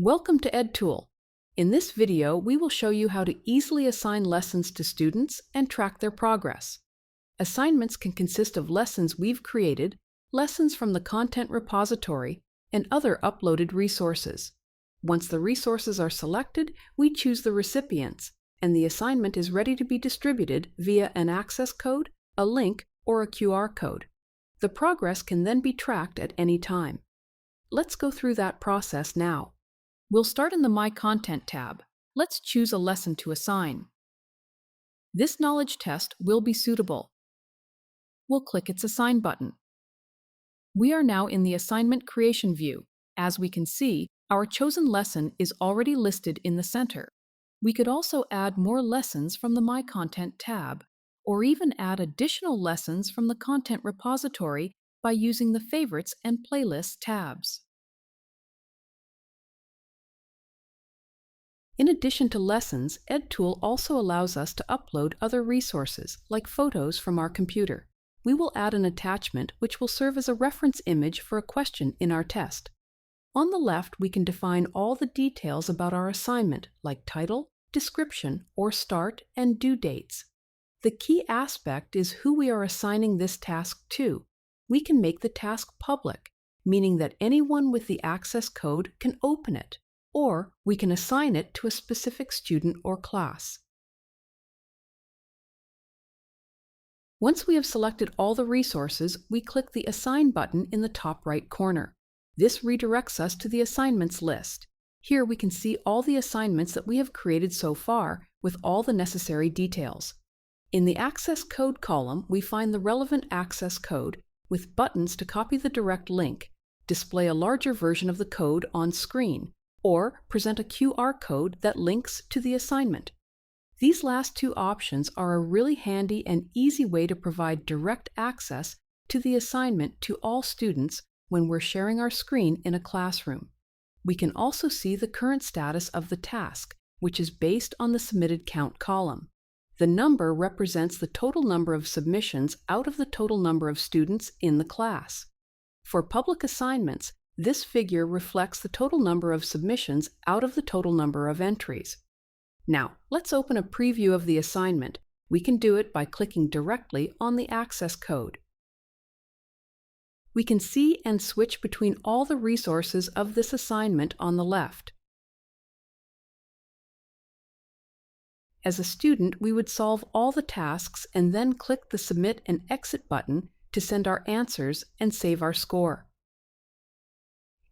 Welcome to EdTool. In this video, we will show you how to easily assign lessons to students and track their progress. Assignments can consist of lessons we've created, lessons from the content repository, and other uploaded resources. Once the resources are selected, we choose the recipients, and the assignment is ready to be distributed via an access code, a link, or a QR code. The progress can then be tracked at any time. Let's go through that process now. We'll start in the My Content tab. Let's choose a lesson to assign. This knowledge test will be suitable. We'll click its Assign button. We are now in the Assignment Creation view. As we can see, our chosen lesson is already listed in the center. We could also add more lessons from the My Content tab, or even add additional lessons from the content repository by using the Favorites and Playlists tabs. In addition to lessons, EdTool also allows us to upload other resources, like photos from our computer. We will add an attachment which will serve as a reference image for a question in our test. On the left, we can define all the details about our assignment, like title, description, or start and due dates. The key aspect is who we are assigning this task to. We can make the task public, meaning that anyone with the access code can open it, or we can assign it to a specific student or class. Once we have selected all the resources, we click the Assign button in the top right corner. This redirects us to the Assignments list. Here we can see all the assignments that we have created so far with all the necessary details. In the Access Code column, we find the relevant access code with buttons to copy the direct link, display a larger version of the code on screen, or present a QR code that links to the assignment. These last two options are a really handy and easy way to provide direct access to the assignment to all students when we're sharing our screen in a classroom. We can also see the current status of the task, which is based on the submitted count column. The number represents the total number of submissions out of the total number of students in the class. For public assignments, this figure reflects the total number of submissions out of the total number of entries. Now, let's open a preview of the assignment. We can do it by clicking directly on the access code. We can see and switch between all the resources of this assignment on the left. As a student, we would solve all the tasks and then click the Submit and Exit button to send our answers and save our score.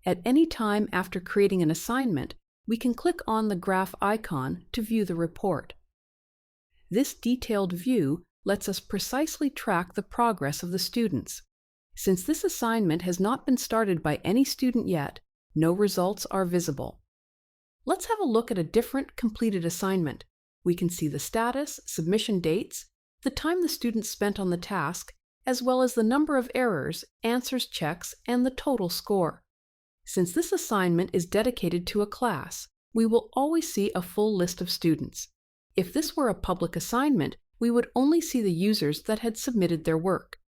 At any time after creating an assignment, we can click on the graph icon to view the report. This detailed view lets us precisely track the progress of the students. Since this assignment has not been started by any student yet, no results are visible. Let's have a look at a different completed assignment. We can see the status, submission dates, the time the student spent on the task, as well as the number of errors, answers checks, and the total score. Since this assignment is dedicated to a class, we will always see a full list of students. If this were a public assignment, we would only see the users that had submitted their work.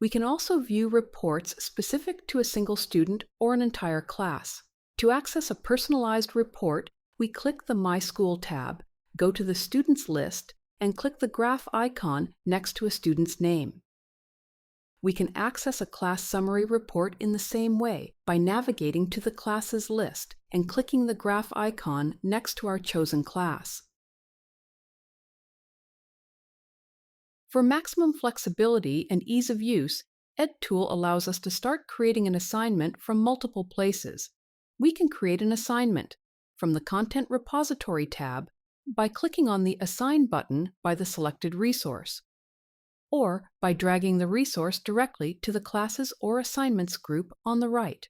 We can also view reports specific to a single student or an entire class. To access a personalized report, we click the My School tab, go to the Students list, and click the graph icon next to a student's name. We can access a class summary report in the same way by navigating to the classes list and clicking the graph icon next to our chosen class. For maximum flexibility and ease of use, EdTool allows us to start creating an assignment from multiple places. We can create an assignment from the Content Repository tab by clicking on the Assign button by the selected resource, or by dragging the resource directly to the Classes or Assignments group on the right.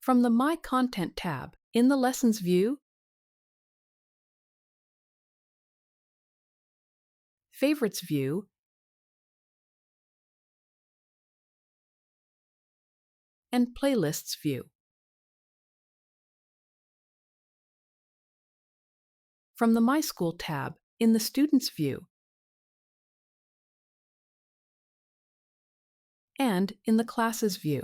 From the My Content tab, in the Lessons view, Favorites view, and Playlists view. From the My School tab, in the Students view, and in the Classes view.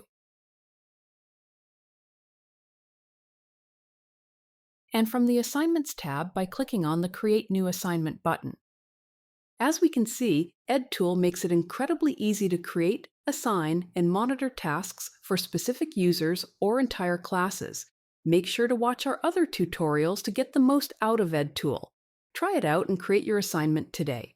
and from the Assignments tab by clicking on the Create New Assignment button. As we can see, EdTool makes it incredibly easy to create, assign, and monitor tasks for specific users or entire classes. Make sure to watch our other tutorials to get the most out of EdTool. Try it out and create your assignment today.